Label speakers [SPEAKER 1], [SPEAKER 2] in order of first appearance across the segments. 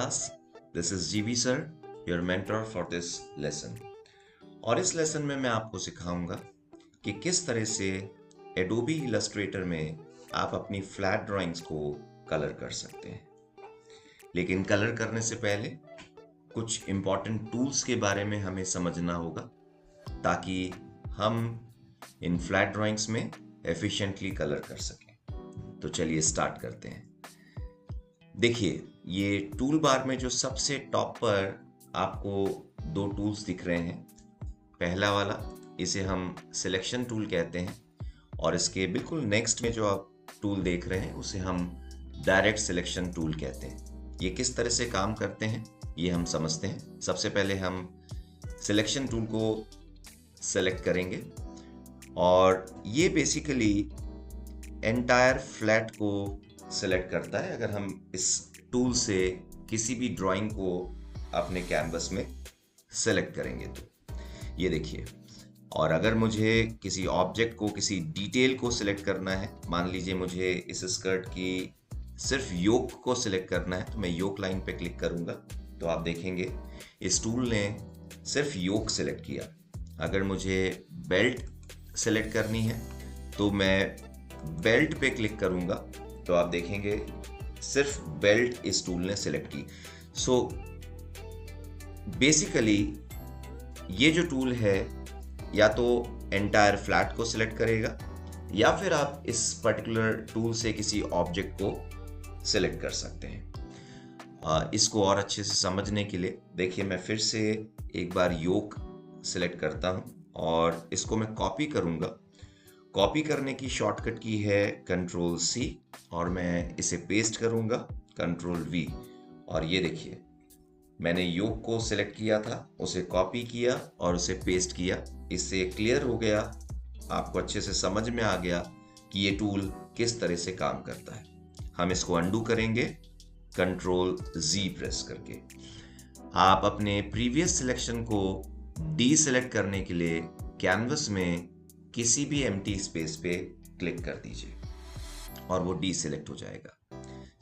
[SPEAKER 1] class. This is GV sir, your mentor for this lesson. और इस lesson में मैं आपको सिखाऊंगा कि किस तरह से Adobe Illustrator में आप अपनी फ्लैट ड्राइंग्स को कलर कर सकते हैं। लेकिन कलर करने से पहले कुछ इम्पॉर्टेंट टूल्स के बारे में हमें समझना होगा ताकि हम इन फ्लैट ड्राइंग्स में एफिशिएंटली कलर कर सकें। तो चलिए स्टार्ट करते हैं। देखिए, ये टूल बार में जो सबसे टॉप पर आपको दो टूल्स दिख रहे हैं। पहला वाला, इसे हम सिलेक्शन टूल कहते हैं, और इसके बिल्कुल नेक्स्ट में जो आप टूल देख रहे हैं उसे हम डायरेक्ट सिलेक्शन टूल कहते हैं। ये किस तरह से काम करते हैं ये हम समझते हैं। सबसे पहले हम सिलेक्शन टूल को सेलेक्ट करेंगे और ये बेसिकली एंटायर फ्लैट को सेलेक्ट करता है अगर हम इस टूल से किसी भी ड्राइंग को अपने कैनवस में सेलेक्ट करेंगे तो ये देखिए। और अगर मुझे किसी ऑब्जेक्ट को, किसी डिटेल को सिलेक्ट करना है, मान लीजिए मुझे इस स्कर्ट की सिर्फ योक को सिलेक्ट करना है, तो मैं योक लाइन पे क्लिक करूंगा तो आप देखेंगे इस टूल ने सिर्फ योक सिलेक्ट किया। अगर मुझे बेल्ट सिलेक्ट करनी है तो मैं बेल्ट पे क्लिक करूंगा तो आप देखेंगे सिर्फ बेल्ट इस टूल ने सिलेक्ट की। सो बेसिकली ये जो टूल है या तो एंटायर फ्लैट को सिलेक्ट करेगा या फिर आप इस पर्टिकुलर टूल से किसी ऑब्जेक्ट को सिलेक्ट कर सकते हैं। इसको और अच्छे से समझने के लिए देखिए, मैं फिर से एक बार योक सिलेक्ट करता हूं और इसको मैं कॉपी करूंगा। कॉपी करने की शॉर्टकट की है कंट्रोल C और मैं इसे पेस्ट करूंगा कंट्रोल V। और ये देखिए, मैंने योक को सिलेक्ट किया था, उसे कॉपी किया और उसे पेस्ट किया। इससे क्लियर हो गया, आपको अच्छे से समझ में आ गया कि ये टूल किस तरह से काम करता है। हम इसको अंडू करेंगे कंट्रोल Z प्रेस करके। आप अपने प्रीवियस सिलेक्शन को डीसेलेक्ट करने के लिए कैनवस में किसी भी एम्प्टी स्पेस पे क्लिक कर दीजिए और वो डीसेलेक्ट हो जाएगा।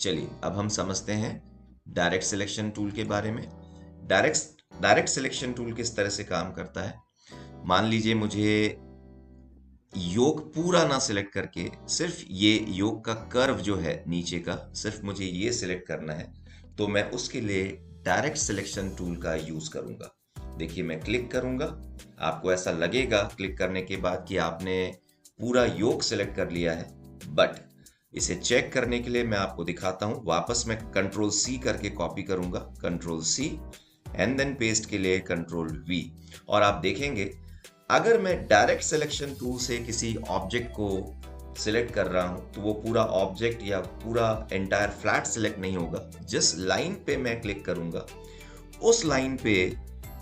[SPEAKER 1] चलिए अब हम समझते हैं डायरेक्ट सिलेक्शन टूल के बारे में। डायरेक्ट सिलेक्शन टूल किस तरह से काम करता है। मान लीजिए मुझे योक पूरा ना सिलेक्ट करके सिर्फ ये योक का कर्व जो है नीचे का, सिर्फ मुझे ये सिलेक्ट करना है, तो मैं उसके लिए डायरेक्ट सिलेक्शन टूल का यूज करूंगा। देखिए, मैं क्लिक करूंगा, आपको ऐसा लगेगा क्लिक करने के बाद कि आपने पूरा योक सिलेक्ट कर लिया है, बट इसे चेक करने के लिए मैं आपको दिखाता हूं। वापस मैं कंट्रोल C करके कॉपी करूंगा, control C and then paste के लिए कंट्रोल V। और आप देखेंगे अगर मैं डायरेक्ट सिलेक्शन टूल से किसी ऑब्जेक्ट को सिलेक्ट कर रहा हूं तो वो पूरा ऑब्जेक्ट या पूरा एंटायर फ्लैट सिलेक्ट नहीं होगा। जिस लाइन पे मैं क्लिक करूंगा उस लाइन पे,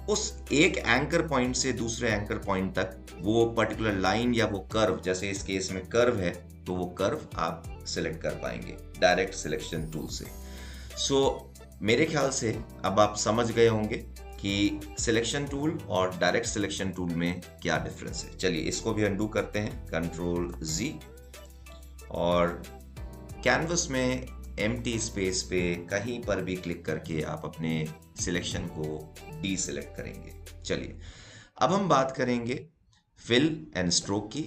[SPEAKER 1] उस एक एंकर पॉइंट से दूसरे एंकर पॉइंट तक वो पर्टिकुलर लाइन या वो कर्व, जैसे इस केस में कर्व है तो वो कर्व आप सिलेक्ट कर पाएंगे डायरेक्ट सिलेक्शन टूल से। सो मेरे ख्याल से अब आप समझ गए होंगे कि सिलेक्शन टूल और डायरेक्ट सिलेक्शन टूल में क्या डिफरेंस है। चलिए इसको भी अंडू करते हैं कंट्रोल Z और कैनवस में एम्प्टी स्पेस पे कहीं पर भी क्लिक करके आप अपने सिलेक्शन को डीसेलेक्ट करेंगे। चलिए अब हम बात करेंगे फिल एंड स्ट्रोक की।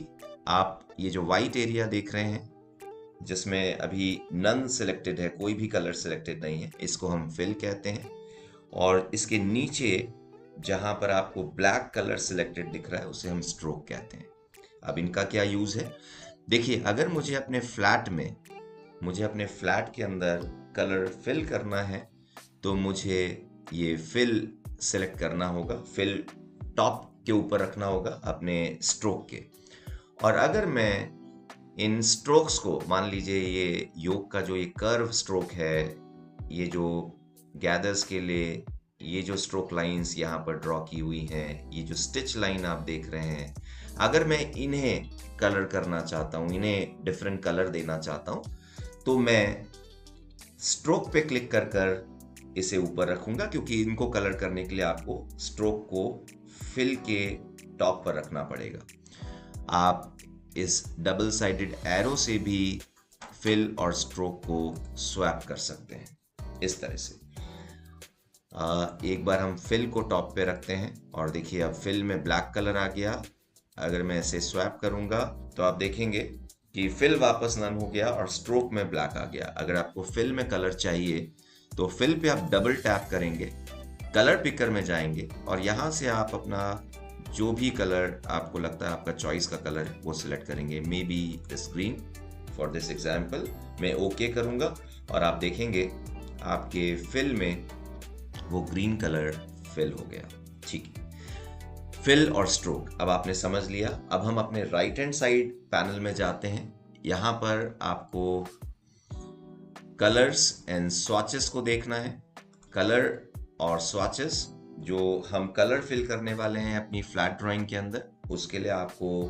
[SPEAKER 1] आप ये जो व्हाइट एरिया देख रहे हैं जिसमें अभी नन सिलेक्टेड है, कोई भी कलर सिलेक्टेड नहीं है, इसको हम फिल कहते हैं। और इसके नीचे जहां पर आपको ब्लैक कलर सिलेक्टेड दिख रहा है उसे हम स्ट्रोक कहते हैं। अब इनका क्या यूज है, देखिए अगर मुझे अपने फ्लैट के अंदर कलर फिल करना है तो मुझे ये फिल सिलेक्ट करना होगा, फिल टॉप के ऊपर रखना होगा अपने स्ट्रोक के। और अगर मैं इन स्ट्रोक्स को, मान लीजिए ये योक का जो ये कर्व स्ट्रोक है, ये जो गैदर्स के लिए ये जो स्ट्रोक लाइंस यहाँ पर ड्रॉ की हुई हैं, ये जो स्टिच लाइन आप देख रहे हैं, अगर मैं इन्हें कलर करना चाहता हूँ, इन्हें डिफरेंट कलर देना चाहता हूँ, तो मैं स्ट्रोक पे क्लिक कर कर इसे ऊपर रखूंगा, क्योंकि इनको कलर करने के लिए आपको स्ट्रोक को फिल के टॉप पर रखना पड़ेगा। आप इस डबल साइडेड एरो से भी फिल और स्ट्रोक को स्वैप कर सकते हैं इस तरह से। एक बार हम फिल को टॉप पे रखते हैं और देखिए अब फिल में ब्लैक कलर आ गया। अगर मैं इसे स्वैप करूंगा तो आप देखेंगे कि फिल वापस नन हो गया और स्ट्रोक में ब्लैक आ गया। अगर आपको फिल में कलर चाहिए तो फिल पे आप डबल टैप करेंगे, कलर पिकर में जाएंगे और यहाँ से आप अपना जो भी कलर आपको लगता है आपका चॉइस का कलर है वो सिलेक्ट करेंगे। May be this green for this example. मैं ओके करूंगा और आप देखेंगे आपके फिल में वो ग्रीन कलर फिल हो गया। ठीक है, फिल और स्ट्रोक अब आपने समझ लिया। अब हम अपने राइट हैंड साइड पैनल में जाते हैं। यहाँ पर आपको कलर्स एंड स्वॉचेस को देखना है। कलर और स्वॉचेस जो हम कलर फिल करने वाले हैं अपनी फ्लैट ड्राइंग के अंदर, उसके लिए आपको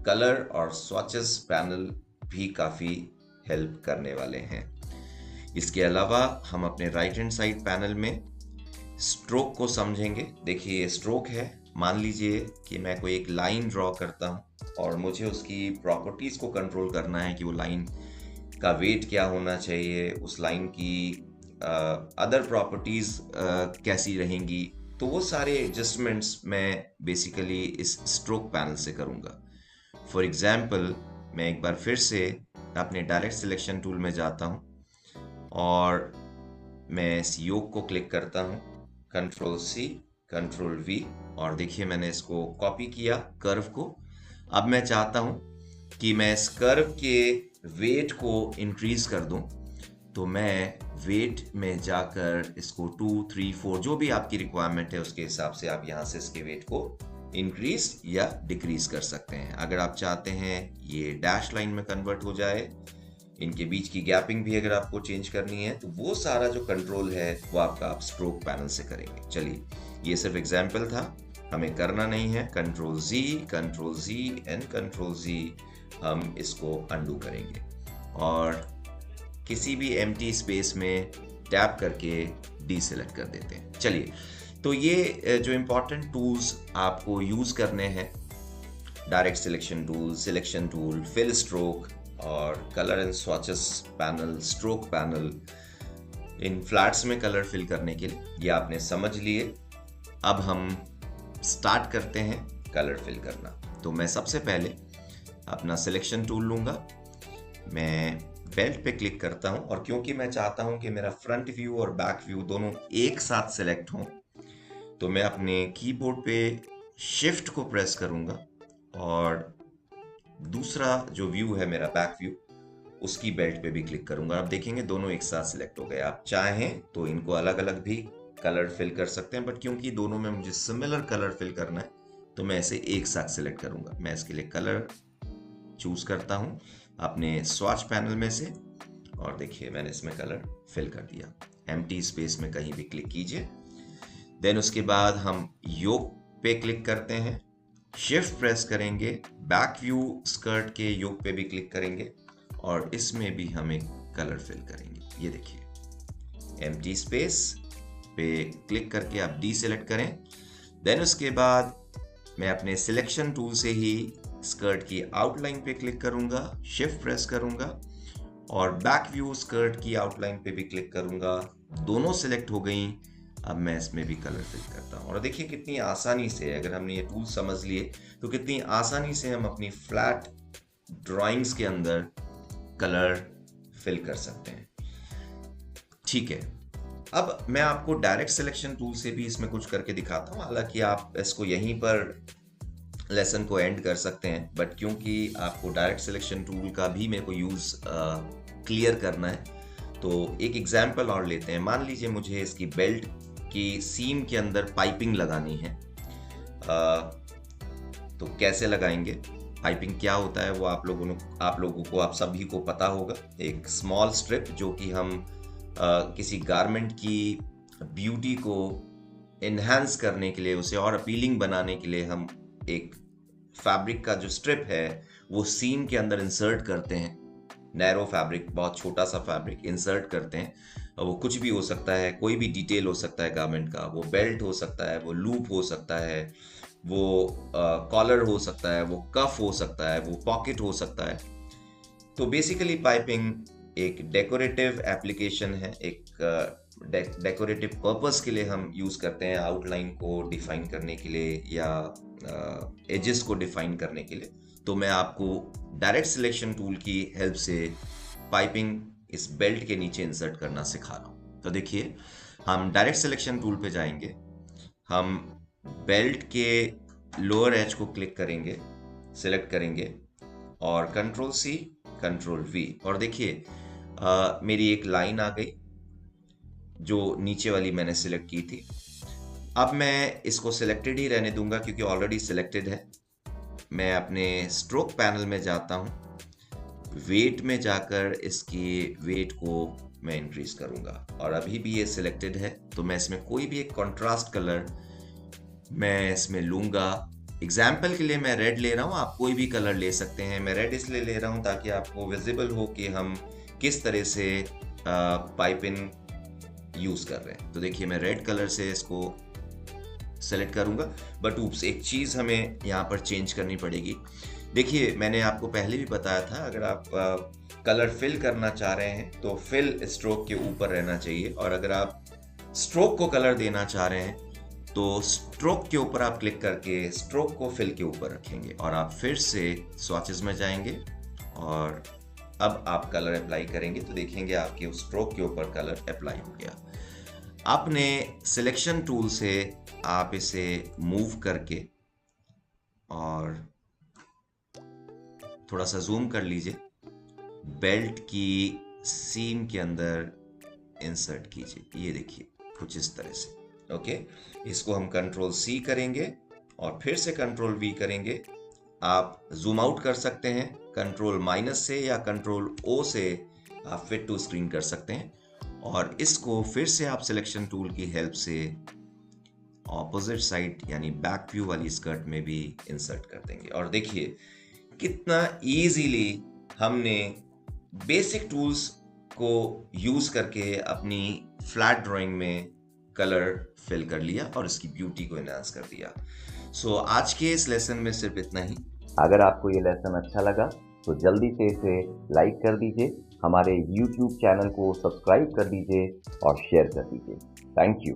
[SPEAKER 1] कलर और स्वॉचेस पैनल भी काफ़ी हेल्प करने वाले हैं। इसके अलावा हम अपने राइट हैंड साइड पैनल में स्ट्रोक को समझेंगे। देखिए ये स्ट्रोक है। मान लीजिए कि मैं कोई एक लाइन ड्रॉ करता हूँ और मुझे उसकी प्रॉपर्टीज को कंट्रोल करना है कि वो लाइन का वेट क्या होना चाहिए, उस लाइन की अदर प्रॉपर्टीज कैसी रहेंगी, तो वो सारे एडजस्टमेंट्स मैं बेसिकली इस स्ट्रोक पैनल से करूँगा। फॉर एग्जाम्पल मैं एक बार फिर से अपने डायरेक्ट सिलेक्शन टूल में जाता हूँ और मैं इस योग को क्लिक करता हूँ, कंट्रोल सी कंट्रोल वी, और देखिए मैंने इसको कॉपी किया कर्व को। अब मैं चाहता हूं कि मैं इस कर्व के वेट को इंक्रीज कर दूं, तो मैं वेट में जाकर इसको 2, 3, 4 जो भी आपकी रिक्वायरमेंट है उसके हिसाब से आप यहां से इसके वेट को इंक्रीज या डिक्रीज कर सकते हैं। अगर आप चाहते हैं ये डैश लाइन में कन्वर्ट हो जाए, इनके बीच की गैपिंग भी अगर आपको चेंज करनी है, तो वो सारा जो कंट्रोल है वो आपका आप स्ट्रोक पैनल से करेंगे। चलिए ये सिर्फ एग्जाम्पल था, हमें करना नहीं है। कंट्रोल जी एंड कंट्रोल जी हम इसको अंडू करेंगे और किसी भी एम्प्टी स्पेस में टैप करके डीसेलेक्ट कर देते हैं। चलिए, तो ये जो इम्पोर्टेंट टूल्स आपको यूज करने हैं, direct selection tool, selection tool, fill stroke और colour and swatches panel, stroke panel, इन फ्लैट्स में कलर फिल करने के लिए ये आपने समझ लिए। अब हम स्टार्ट करते हैं कलर फिल करना। तो मैं सबसे पहले अपना सिलेक्शन टूल लूंगा, मैं बेल्ट पे क्लिक करता हूं और क्योंकि मैं चाहता हूं कि मेरा फ्रंट व्यू और बैक व्यू दोनों एक साथ सिलेक्ट हों, तो मैं अपने कीबोर्ड पे शिफ्ट को प्रेस करूंगा और दूसरा जो व्यू है मेरा बैक व्यू, उसकी बेल्ट पे भी क्लिक करूंगा। आप देखेंगे दोनों एक साथ सिलेक्ट हो गए। आप चाहें तो इनको अलग अलग भी कलर फिल कर सकते हैं, बट क्योंकि दोनों में मुझे सिमिलर कलर फिल करना है तो मैं इसे एक साथ सिलेक्ट करूंगा। मैं इसके लिए कलर चूज करता हूं अपने स्वॉच पैनल में से और देखिए मैंने इसमें कलर फिल कर दिया। एम्प्टी स्पेस में कहीं भी क्लिक कीजिए। देन उसके बाद हम योग पे क्लिक करते हैं, शिफ्ट प्रेस करेंगे, बैक व्यू स्कर्ट के योग पे भी क्लिक करेंगे और इसमें भी हम एक कलर फिल करेंगे। ये देखिए एम्प्टी स्पेस पे क्लिक करके आप डीसेलेक्ट करें। देन उसके बाद मैं अपने सिलेक्शन टूल से ही स्कर्ट की आउटलाइन पे क्लिक करूंगा, शिफ्ट प्रेस करूंगा और बैक व्यू स्कर्ट की आउटलाइन पे भी क्लिक करूंगा। दोनों सिलेक्ट हो गई। अब मैं इसमें भी कलर फिल करता हूँ और देखिए कितनी आसानी से, अगर हमने ये टूल समझ लिए तो कितनी आसानी से हम अपनी फ्लैट ड्राइंग्स के अंदर कलर फिल कर सकते हैं। ठीक है, अब मैं आपको डायरेक्ट सिलेक्शन टूल से भी इसमें कुछ करके दिखाता हूँ। हालांकि आप इसको यहीं पर लेसन को एंड कर सकते हैं, बट क्योंकि आपको डायरेक्ट सिलेक्शन टूल का भी मेरे को यूज क्लियर करना है, तो एक एग्जाम्पल और लेते हैं। मान लीजिए मुझे इसकी बेल्ट की सीम के अंदर पाइपिंग लगानी है, तो कैसे लगाएंगे? पाइपिंग क्या होता है वो आप लोगों को आप सभी को पता होगा। एक स्मॉल स्ट्रिप जो कि हम किसी गारमेंट की ब्यूटी को इन्हांस करने के लिए, उसे और अपीलिंग बनाने के लिए हम एक फैब्रिक का जो स्ट्रिप है वो सीम के अंदर इंसर्ट करते हैं। नैरो फैब्रिक, बहुत छोटा सा फैब्रिक इंसर्ट करते हैं। वो कुछ भी हो सकता है, कोई भी डिटेल हो सकता है गारमेंट का, वो बेल्ट हो सकता है, वो लूप हो सकता है, वो कॉलर हो सकता है, वो कफ हो सकता है, वो पॉकेट हो सकता है। तो बेसिकली पाइपिंग एक डेकोरेटिव एप्लीकेशन है, एक डेकोरेटिव पर्पस के लिए हम यूज़ करते हैं, आउटलाइन को डिफाइन करने के लिए या एजेस को डिफाइन करने के लिए, तो मैं आपको डायरेक्ट सिलेक्शन टूल की हेल्प से पाइपिंग इस बेल्ट के नीचे इंसर्ट करना सिखा रहा हूँ। तो देखिए, हम डायरेक्ट सिलेक्शन टूल पे जाएंगे, हम बेल्ट के लोअर एज को क्लिक करेंगे, सिलेक्ट करेंगे और कंट्रोल सी कंट्रोल वी, और देखिए मेरी एक लाइन आ गई जो नीचे वाली मैंने सिलेक्ट की थी। अब मैं इसको सिलेक्टेड ही रहने दूंगा क्योंकि ऑलरेडी सिलेक्टेड है। मैं अपने स्ट्रोक पैनल में जाता हूं, वेट में जाकर इसकी वेट को मैं इंक्रीज करूंगा, और अभी भी ये सिलेक्टेड है तो मैं इसमें कोई भी एक कंट्रास्ट कलर मैं इसमें लूंगा। एग्जाम्पल के लिए मैं रेड ले रहा हूं, आप कोई भी कलर ले सकते हैं। मैं रेड इसलिए ले रहा हूं ताकि आपको विजिबल हो कि हम किस तरह से पाइपिंग यूज कर रहे हैं। तो देखिए, मैं रेड कलर से इसको सेलेक्ट करूंगा, बट ऊप्स, एक चीज हमें यहाँ पर चेंज करनी पड़ेगी। देखिए, मैंने आपको पहले भी बताया था, अगर आप कलर फिल करना चाह रहे हैं तो फिल स्ट्रोक के ऊपर रहना चाहिए, और अगर आप स्ट्रोक को कलर देना चाह रहे हैं तो स्ट्रोक के ऊपर आप क्लिक करके स्ट्रोक को फिल के ऊपर रखेंगे, और आप फिर से स्वॉचेस में जाएंगे और अब आप कलर अप्लाई करेंगे तो देखेंगे आपके उस स्ट्रोक के ऊपर कलर अप्लाई हो गया। अपने सिलेक्शन टूल से आप इसे मूव करके और थोड़ा सा जूम कर लीजिए, बेल्ट की सीम के अंदर इंसर्ट कीजिए। ये देखिए, कुछ इस तरह से। ओके, इसको हम कंट्रोल सी करेंगे और फिर से कंट्रोल वी करेंगे। आप जूम आउट कर सकते हैं कंट्रोल माइनस से, या कंट्रोल ओ से आप फिट टू स्क्रीन कर सकते हैं, और इसको फिर से आप सिलेक्शन टूल की हेल्प से ऑपोजिट साइड यानी बैक व्यू वाली स्कर्ट में भी इंसर्ट कर देंगे। और देखिए कितना इजीली हमने बेसिक टूल्स को यूज करके अपनी फ्लैट ड्राइंग में कलर फिल कर लिया और इसकी ब्यूटी को एनहांस कर दिया। सो आज के इस लेसन में सिर्फ इतना ही।
[SPEAKER 2] अगर आपको ये लेसन अच्छा लगा तो जल्दी से इसे लाइक कर दीजिए, हमारे YouTube चैनल को सब्सक्राइब कर दीजिए और शेयर कर दीजिए। Thank you.